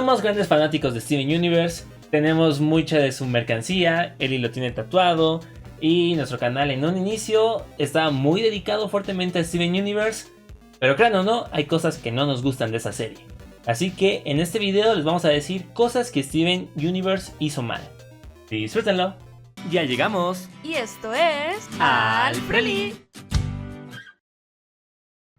Somos grandes fanáticos de Steven Universe, tenemos mucha de su mercancía, Eli lo tiene tatuado y nuestro canal en un inicio estaba muy dedicado fuertemente a Steven Universe, pero crean o no, hay cosas que no nos gustan de esa serie. Así que en este video les vamos a decir cosas que Steven Universe hizo mal. Disfrútenlo. Ya llegamos. Y esto es... Al Preli.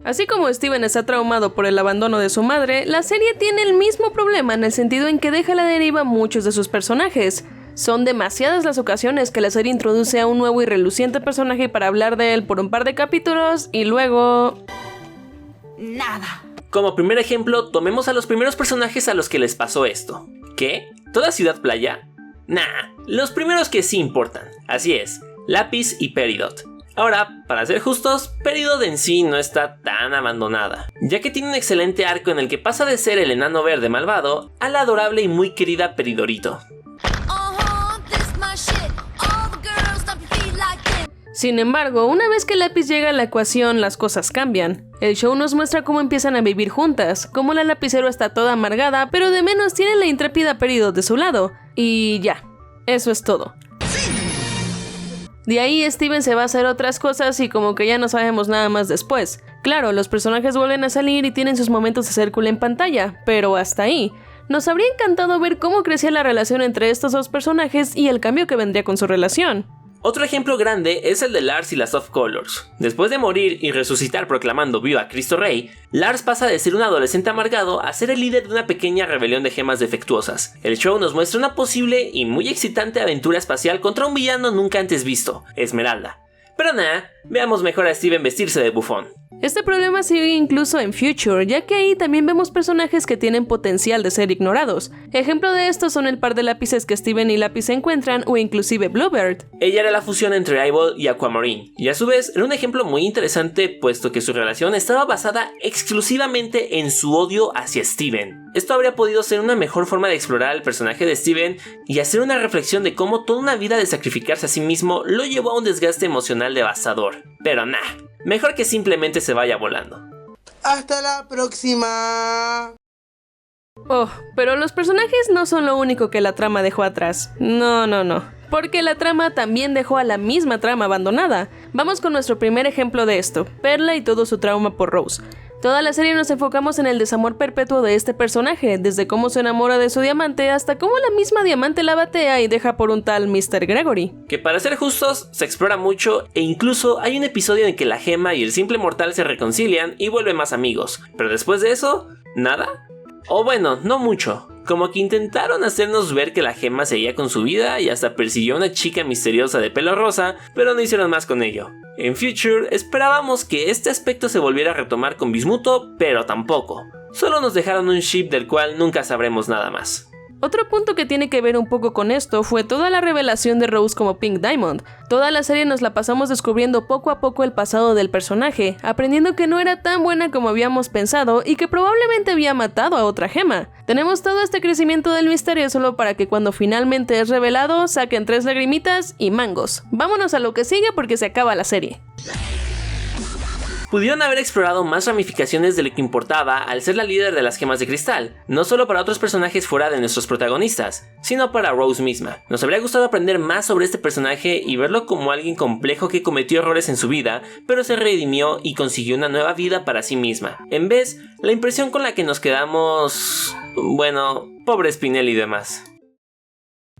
Así como Steven está traumado por el abandono de su madre, la serie tiene el mismo problema en el sentido en que deja a la deriva muchos de sus personajes. Son demasiadas las ocasiones que la serie introduce a un nuevo y reluciente personaje para hablar de él por un par de capítulos y luego... nada. Como primer ejemplo, tomemos a los primeros personajes a los que les pasó esto. ¿Qué? ¿Toda Ciudad Playa? Nah, los primeros que sí importan. Así es, Lápiz y Peridot. Ahora, para ser justos, Peridot en sí no está tan abandonada, ya que tiene un excelente arco en el que pasa de ser el enano verde malvado a la adorable y muy querida Peridorito. Sin embargo, una vez que Lápiz llega a la ecuación, las cosas cambian. El show nos muestra cómo empiezan a vivir juntas, cómo la lapicero está toda amargada, pero de menos tiene la intrépida Peridot de su lado. Y ya, eso es todo. De ahí Steven se va a hacer otras cosas y como que ya no sabemos nada más después. Claro, los personajes vuelven a salir y tienen sus momentos de ser cool en pantalla, pero hasta ahí. Nos habría encantado ver cómo crecía la relación entre estos dos personajes y el cambio que vendría con su relación. Otro ejemplo grande es el de Lars y las Soft Colors. Después de morir y resucitar proclamando viva Cristo Rey, Lars pasa de ser un adolescente amargado a ser el líder de una pequeña rebelión de gemas defectuosas. El show nos muestra una posible y muy excitante aventura espacial contra un villano nunca antes visto, Esmeralda. Pero nada, veamos mejor a Steven vestirse de bufón. Este problema sigue incluso en Future, ya que ahí también vemos personajes que tienen potencial de ser ignorados. Ejemplo de esto son el par de lápices que Steven y Lápiz se encuentran, o inclusive Bluebird. Ella era la fusión entre Eyeball y Aquamarine, y a su vez era un ejemplo muy interesante puesto que su relación estaba basada exclusivamente en su odio hacia Steven. Esto habría podido ser una mejor forma de explorar el personaje de Steven y hacer una reflexión de cómo toda una vida de sacrificarse a sí mismo lo llevó a un desgaste emocional devastador. Pero nah, mejor que simplemente se vaya volando. ¡Hasta la próxima! Oh, pero los personajes no son lo único que la trama dejó atrás. No. Porque la trama también dejó a la misma trama abandonada. Vamos con nuestro primer ejemplo de esto, Perla y todo su trauma por Rose. Toda la serie nos enfocamos en el desamor perpetuo de este personaje, desde cómo se enamora de su diamante hasta cómo la misma diamante la batea y deja por un tal Mr. Gregory. Que para ser justos, se explora mucho e incluso hay un episodio en que la gema y el simple mortal se reconcilian y vuelven más amigos. Pero después de eso, ¿nada? O bueno, no mucho. Como que intentaron hacernos ver que la gema seguía con su vida y hasta persiguió a una chica misteriosa de pelo rosa, pero no hicieron más con ello. En Future esperábamos que este aspecto se volviera a retomar con Bismuto, pero tampoco. Solo nos dejaron un ship del cual nunca sabremos nada más. Otro punto que tiene que ver un poco con esto fue toda la revelación de Rose como Pink Diamond. Toda la serie nos la pasamos descubriendo poco a poco el pasado del personaje, aprendiendo que no era tan buena como habíamos pensado y que probablemente había matado a otra gema. Tenemos todo este crecimiento del misterio solo para que cuando finalmente es revelado saquen 3 lagrimitas y mangos. Vámonos a lo que sigue porque se acaba la serie. Pudieron haber explorado más ramificaciones de lo que importaba al ser la líder de las gemas de cristal, no solo para otros personajes fuera de nuestros protagonistas, sino para Rose misma. Nos habría gustado aprender más sobre este personaje y verlo como alguien complejo que cometió errores en su vida, pero se redimió y consiguió una nueva vida para sí misma. En vez, la impresión con la que nos quedamos... bueno, pobre Spinelli y demás.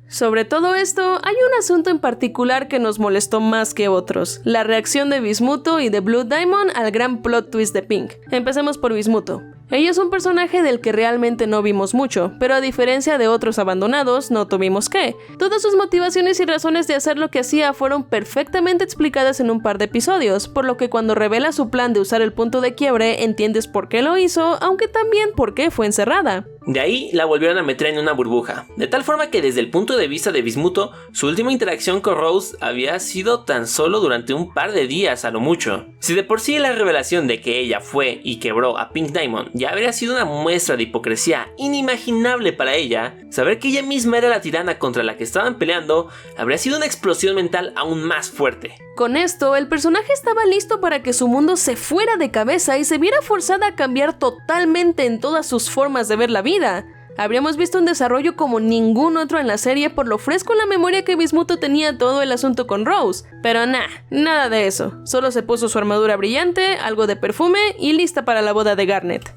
Sobre todo esto, hay un asunto en particular que nos molestó más que otros, la reacción de Bismuto y de Blue Diamond al gran plot twist de Pink. Empecemos por Bismuto. Ella es un personaje del que realmente no vimos mucho, pero a diferencia de otros abandonados, no tuvimos que. Todas sus motivaciones y razones de hacer lo que hacía fueron perfectamente explicadas en un par de episodios, por lo que cuando revela su plan de usar el punto de quiebre, entiendes por qué lo hizo, aunque también por qué fue encerrada. De ahí la volvieron a meter en una burbuja, de tal forma que desde el punto de vista de Bismuto, su última interacción con Rose había sido tan solo durante un par de días a lo mucho. Si de por sí la revelación de que ella fue y quebró a Pink Diamond ya habría sido una muestra de hipocresía inimaginable para ella, saber que ella misma era la tirana contra la que estaban peleando habría sido una explosión mental aún más fuerte. Con esto, el personaje estaba listo para que su mundo se fuera de cabeza y se viera forzada a cambiar totalmente en todas sus formas de ver la vida. Habríamos visto un desarrollo como ningún otro en la serie por lo fresco en la memoria que Bismuto tenía todo el asunto con Rose. Pero nada de eso. Solo se puso su armadura brillante, algo de perfume y lista para la boda de Garnet.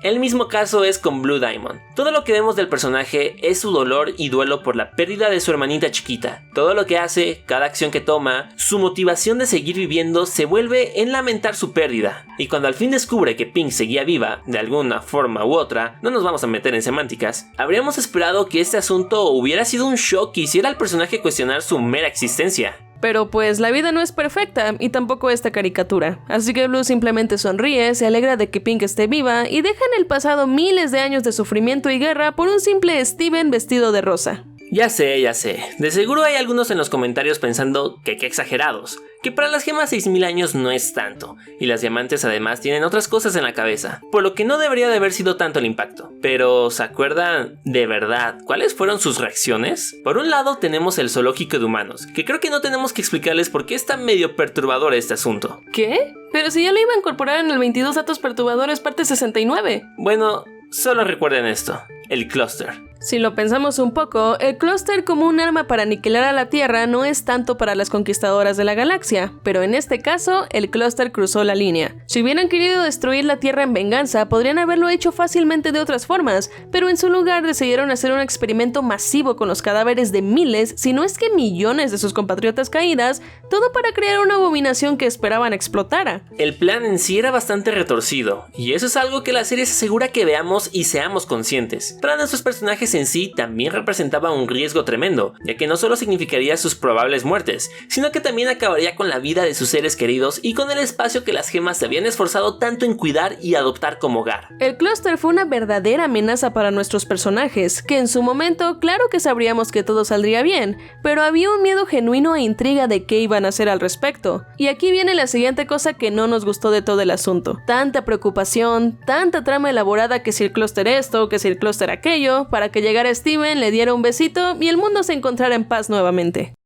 El mismo caso es con Blue Diamond. Todo lo que vemos del personaje es su dolor y duelo por la pérdida de su hermanita chiquita. Todo lo que hace, cada acción que toma, su motivación de seguir viviendo se vuelve en lamentar su pérdida. Y cuando al fin descubre que Pink seguía viva, de alguna forma u otra, no nos vamos a meter en semánticas, habríamos esperado que este asunto hubiera sido un shock que hiciera al personaje cuestionar su mera existencia. Pero pues la vida no es perfecta y tampoco esta caricatura, así que Blue simplemente sonríe, se alegra de que Pink esté viva y deja en el pasado miles de años de sufrimiento y guerra por un simple Steven vestido de rosa. Ya sé. De seguro hay algunos en los comentarios pensando que qué exagerados, que para las gemas 6000 años no es tanto, y las diamantes además tienen otras cosas en la cabeza, por lo que no debería de haber sido tanto el impacto. Pero, ¿se acuerdan de verdad cuáles fueron sus reacciones? Por un lado tenemos el zoológico de humanos, que creo que no tenemos que explicarles por qué está medio perturbador este asunto. ¿Qué? Pero si ya lo iba a incorporar en el 22 datos perturbadores parte 69. Bueno, solo recuerden esto, el clúster. Si lo pensamos un poco, el clúster como un arma para aniquilar a la Tierra no es tanto para las conquistadoras de la galaxia, pero en este caso, el clúster cruzó la línea. Si hubieran querido destruir la Tierra en venganza, podrían haberlo hecho fácilmente de otras formas, pero en su lugar decidieron hacer un experimento masivo con los cadáveres de miles, si no es que millones de sus compatriotas caídas, todo para crear una abominación que esperaban explotara. El plan en sí era bastante retorcido, y eso es algo que la serie se asegura que veamos y seamos conscientes. Para nuestros personajes en sí también representaba un riesgo tremendo, ya que no solo significaría sus probables muertes, sino que también acabaría con la vida de sus seres queridos y con el espacio que las gemas se habían esforzado tanto en cuidar y adoptar como hogar. El clúster fue una verdadera amenaza para nuestros personajes, que en su momento claro que sabríamos que todo saldría bien, pero había un miedo genuino e intriga de qué iban a hacer al respecto. Y aquí viene la siguiente cosa que no nos gustó de todo el asunto. Tanta preocupación, tanta trama elaborada que si el clúster esto, que si el clúster aquello, para que llegara Steven, le diera un besito y el mundo se encontrara en paz nuevamente.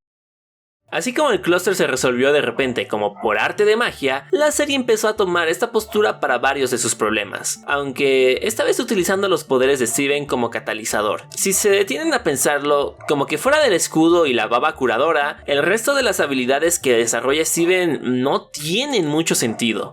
Así como el clúster se resolvió de repente como por arte de magia, la serie empezó a tomar esta postura para varios de sus problemas, aunque esta vez utilizando los poderes de Steven como catalizador. Si se detienen a pensarlo, como que fuera del escudo y la baba curadora, el resto de las habilidades que desarrolla Steven no tienen mucho sentido.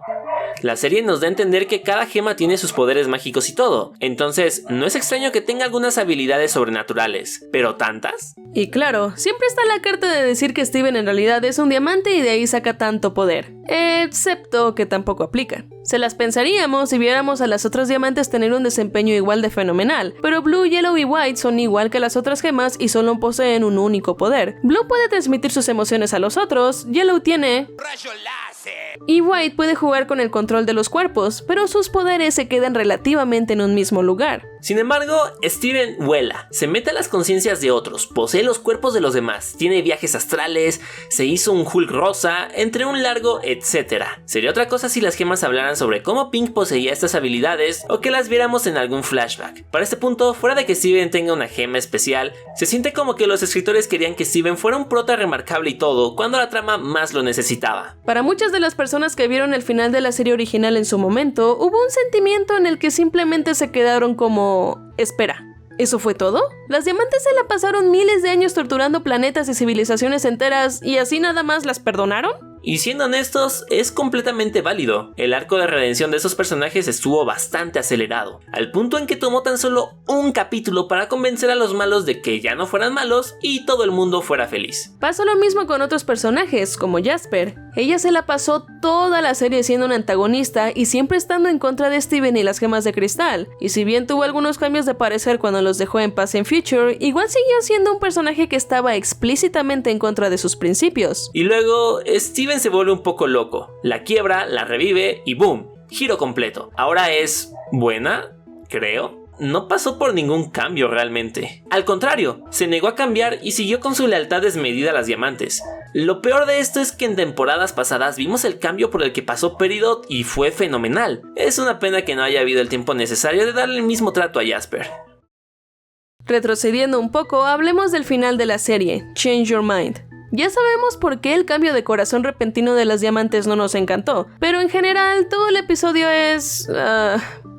La serie nos da a entender que cada gema tiene sus poderes mágicos y todo, entonces no es extraño que tenga algunas habilidades sobrenaturales, ¿pero tantas? Y claro, siempre está la carta de decir que Steven en realidad es un diamante y de ahí saca tanto poder, excepto que tampoco aplica. Se las pensaríamos si viéramos a las otras diamantes tener un desempeño igual de fenomenal, pero Blue, Yellow y White son igual que las otras gemas y solo poseen un único poder. Blue puede transmitir sus emociones a los otros, Yellow tiene rayo láser y White puede jugar con el control de los cuerpos, pero sus poderes se quedan relativamente en un mismo lugar. Sin embargo, Steven vuela, se mete a las conciencias de otros, posee los cuerpos de los demás, tiene viajes astrales, se hizo un Hulk rosa, entre un largo etcétera. Sería otra cosa si las gemas hablaran sobre cómo Pink poseía estas habilidades o que las viéramos en algún flashback. Para este punto, fuera de que Steven tenga una gema especial, se siente como que los escritores querían que Steven fuera un prota remarcable y todo, cuando la trama más lo necesitaba. Para muchas de las personas que vieron el final de la serie original en su momento, hubo un sentimiento en el que simplemente se quedaron como... Espera, ¿eso fue todo? Las diamantes se la pasaron miles de años torturando planetas y civilizaciones enteras y así nada más las perdonaron. Y siendo honestos, es completamente válido. El arco de redención de esos personajes estuvo bastante acelerado, al punto en que tomó tan solo un capítulo para convencer a los malos de que ya no fueran malos y todo el mundo fuera feliz. Pasó lo mismo con otros personajes, como Jasper. Ella se la pasó toda la serie siendo una antagonista y siempre estando en contra de Steven y las gemas de cristal. Y si bien tuvo algunos cambios de parecer cuando los dejó en paz en Future, igual siguió siendo un personaje que estaba explícitamente en contra de sus principios. Y luego, Steven se vuelve un poco loco, la quiebra, la revive y ¡boom! Giro completo. Ahora es buena, creo. No pasó por ningún cambio realmente. Al contrario, se negó a cambiar y siguió con su lealtad desmedida a las diamantes. Lo peor de esto es que en temporadas pasadas vimos el cambio por el que pasó Peridot y fue fenomenal. Es una pena que no haya habido el tiempo necesario de darle el mismo trato a Jasper. Retrocediendo un poco, hablemos del final de la serie, Change Your Mind. Ya sabemos por qué el cambio de corazón repentino de las diamantes no nos encantó, pero en general todo el episodio es...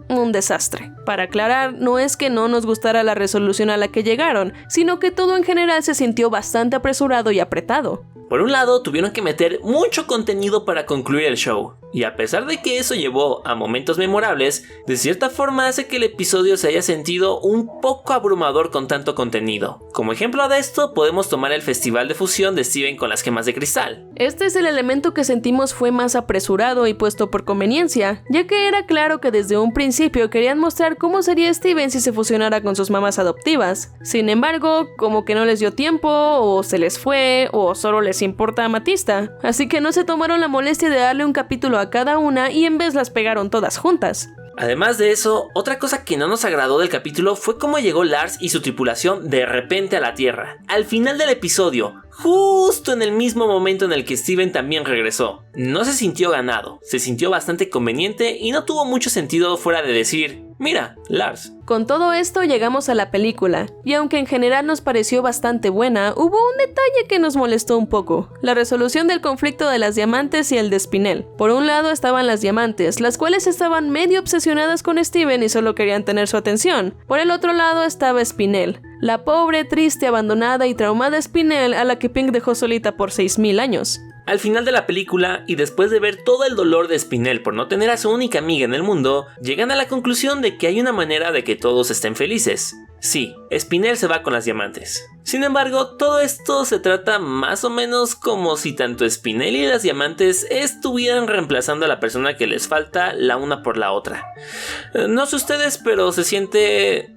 un desastre. Para aclarar, no es que no nos gustara la resolución a la que llegaron, sino que todo en general se sintió bastante apresurado y apretado. Por un lado, tuvieron que meter mucho contenido para concluir el show, y a pesar de que eso llevó a momentos memorables, de cierta forma hace que el episodio se haya sentido un poco abrumador con tanto contenido. Como ejemplo de esto, podemos tomar el festival de fusión de Steven con las gemas de cristal. Este es el elemento que sentimos fue más apresurado y puesto por conveniencia, ya que era claro que desde un principio querían mostrar cómo sería Steven si se fusionara con sus mamás adoptivas. Sin embargo, como que no les dio tiempo, o se les fue, o solo les importa Amatista, así que no se tomaron la molestia de darle un capítulo a cada una y en vez las pegaron todas juntas. Además de eso, otra cosa que no nos agradó del capítulo fue cómo llegó Lars y su tripulación de repente a la Tierra. Al final del episodio, justo en el mismo momento en el que Steven también regresó. No se sintió ganado, se sintió bastante conveniente y no tuvo mucho sentido fuera de decir, mira, Lars. Con todo esto llegamos a la película, y aunque en general nos pareció bastante buena, hubo un detalle que nos molestó un poco: la resolución del conflicto de las diamantes y el de Spinel. Por un lado estaban las diamantes, las cuales estaban medio obsesionadas con Steven y solo querían tener su atención. Por el otro lado estaba Spinel, la pobre, triste, abandonada y traumada Spinel a la que Pink dejó solita por 6000 años. Al final de la película, y después de ver todo el dolor de Spinel por no tener a su única amiga en el mundo, llegan a la conclusión de que hay una manera de que todos estén felices. Sí, Spinel se va con las diamantes. Sin embargo, todo esto se trata más o menos como si tanto Spinel y las diamantes estuvieran reemplazando a la persona que les falta la una por la otra. No sé ustedes, pero se siente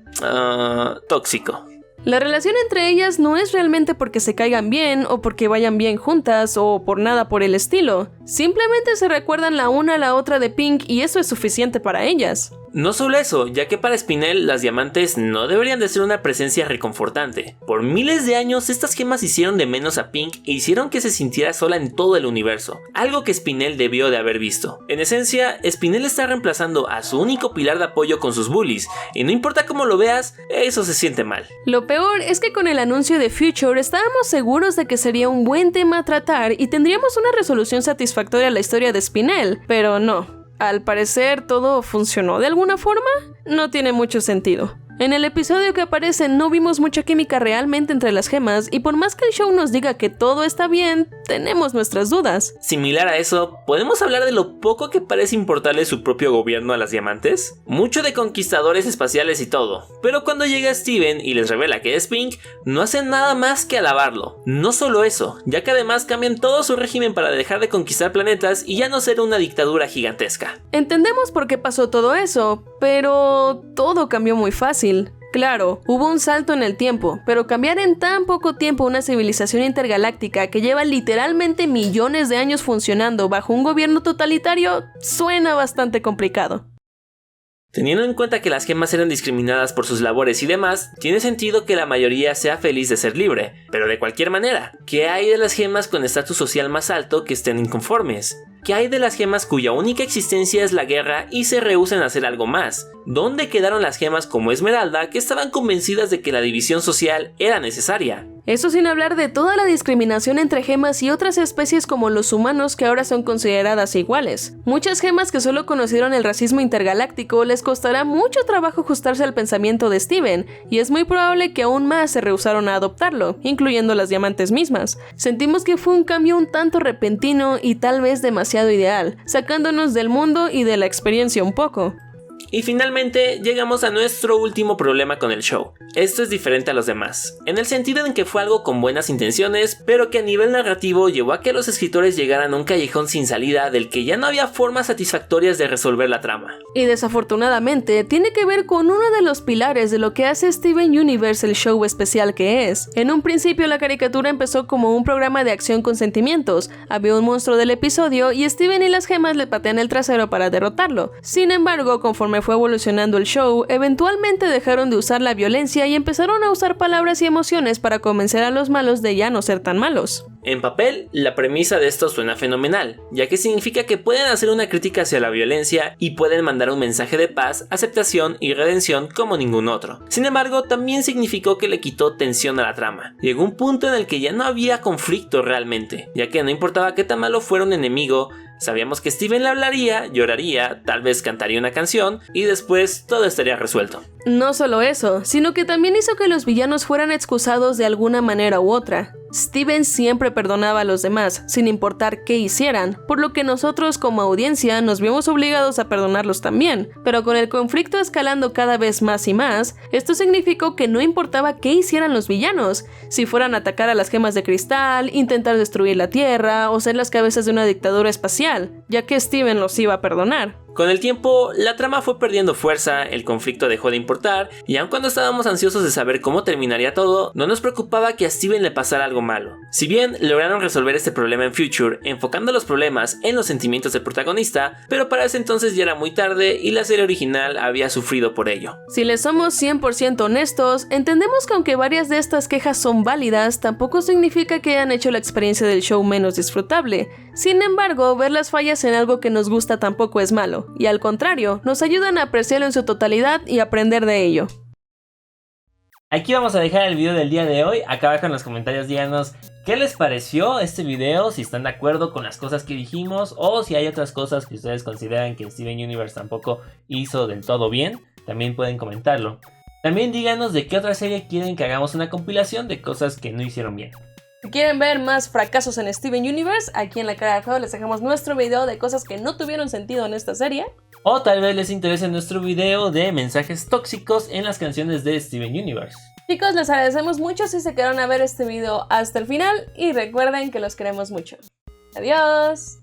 tóxico. La relación entre ellas no es realmente porque se caigan bien o porque vayan bien juntas o por nada por el estilo. Simplemente se recuerdan la una a la otra de Pink y eso es suficiente para ellas. No solo eso, ya que para Spinel las diamantes no deberían de ser una presencia reconfortante. Por miles de años estas gemas hicieron de menos a Pink e hicieron que se sintiera sola en todo el universo, algo que Spinel debió de haber visto. En esencia, Spinel está reemplazando a su único pilar de apoyo con sus bullies, y no importa cómo lo veas, eso se siente mal. Lo peor es que con el anuncio de Future estábamos seguros de que sería un buen tema a tratar y tendríamos una resolución satisfactoria a la historia de Spinel, pero no. Al parecer todo funcionó de alguna forma. No tiene mucho sentido. En el episodio que aparece no vimos mucha química realmente entre las gemas y por más que el show nos diga que todo está bien, tenemos nuestras dudas. Similar a eso, ¿podemos hablar de lo poco que parece importarle su propio gobierno a las diamantes? Mucho de conquistadores espaciales y todo, pero cuando llega Steven y les revela que es Pink, no hacen nada más que alabarlo. No solo eso, ya que además cambian todo su régimen para dejar de conquistar planetas y ya no ser una dictadura gigantesca. Entendemos por qué pasó todo eso, pero todo cambió muy fácil. Claro, hubo un salto en el tiempo, pero cambiar en tan poco tiempo una civilización intergaláctica que lleva literalmente millones de años funcionando bajo un gobierno totalitario suena bastante complicado. Teniendo en cuenta que las gemas eran discriminadas por sus labores y demás, tiene sentido que la mayoría sea feliz de ser libre, pero de cualquier manera, ¿qué hay de las gemas con estatus social más alto que estén inconformes? ¿Qué hay de las gemas cuya única existencia es la guerra y se rehúsan a hacer algo más? ¿Dónde quedaron las gemas como Esmeralda que estaban convencidas de que la división social era necesaria? Eso sin hablar de toda la discriminación entre gemas y otras especies como los humanos que ahora son consideradas iguales. Muchas gemas que solo conocieron el racismo intergaláctico les costará mucho trabajo ajustarse al pensamiento de Steven, y es muy probable que aún más se rehusaron a adoptarlo, incluyendo las diamantes mismas. Sentimos que fue un cambio un tanto repentino y tal vez demasiado ideal, sacándonos del mundo y de la experiencia un poco. Y finalmente llegamos a nuestro último problema con el show. Esto es diferente a los demás, en el sentido en que fue algo con buenas intenciones, pero que a nivel narrativo llevó a que los escritores llegaran a un callejón sin salida del que ya no había formas satisfactorias de resolver la trama. Y desafortunadamente tiene que ver con uno de los pilares de lo que hace Steven Universe el show especial que es. En un principio la caricatura empezó como un programa de acción con sentimientos, había un monstruo del episodio y Steven y las gemas le patean el trasero para derrotarlo. Sin embargo, conforme fue evolucionando el show, eventualmente dejaron de usar la violencia y empezaron a usar palabras y emociones para convencer a los malos de ya no ser tan malos. En papel, la premisa de esto suena fenomenal, ya que significa que pueden hacer una crítica hacia la violencia y pueden mandar un mensaje de paz, aceptación y redención como ningún otro. Sin embargo, también significó que le quitó tensión a la trama. Llegó un punto en el que ya no había conflicto realmente, ya que no importaba qué tan malo fuera un enemigo, Sabíamos que Steven le hablaría, lloraría, tal vez cantaría una canción y después todo estaría resuelto. No solo eso, sino que también hizo que los villanos fueran excusados de alguna manera u otra. Steven siempre perdonaba a los demás, sin importar qué hicieran, por lo que nosotros como audiencia nos vimos obligados a perdonarlos también. Pero con el conflicto escalando cada vez más y más, esto significó que no importaba qué hicieran los villanos, si fueran a atacar a las gemas de cristal, intentar destruir la Tierra o ser las cabezas de una dictadura espacial, ya que Steven los iba a perdonar. Con el tiempo, la trama fue perdiendo fuerza, el conflicto dejó de importar, y aun cuando estábamos ansiosos de saber cómo terminaría todo, no nos preocupaba que a Steven le pasara algo malo. Si bien lograron resolver este problema en Future, enfocando los problemas en los sentimientos del protagonista, pero para ese entonces ya era muy tarde y la serie original había sufrido por ello. Si les somos 100% honestos, entendemos que aunque varias de estas quejas son válidas, tampoco significa que hayan hecho la experiencia del show menos disfrutable. Sin embargo, ver las fallas en algo que nos gusta tampoco es malo. Y al contrario, nos ayudan a apreciarlo en su totalidad y aprender de ello. Aquí vamos a dejar el video del día de hoy. Acá abajo en los comentarios díganos qué les pareció este video, si están de acuerdo con las cosas que dijimos o si hay otras cosas que ustedes consideran que Steven Universe tampoco hizo del todo bien, también pueden comentarlo. También díganos de qué otra serie quieren que hagamos una compilación de cosas que no hicieron bien. Si quieren ver más fracasos en Steven Universe, aquí en la cara del juego les dejamos nuestro video de cosas que no tuvieron sentido en esta serie. O tal vez les interese nuestro video de mensajes tóxicos en las canciones de Steven Universe. Chicos, les agradecemos mucho si se quedaron a ver este video hasta el final y recuerden que los queremos mucho. Adiós.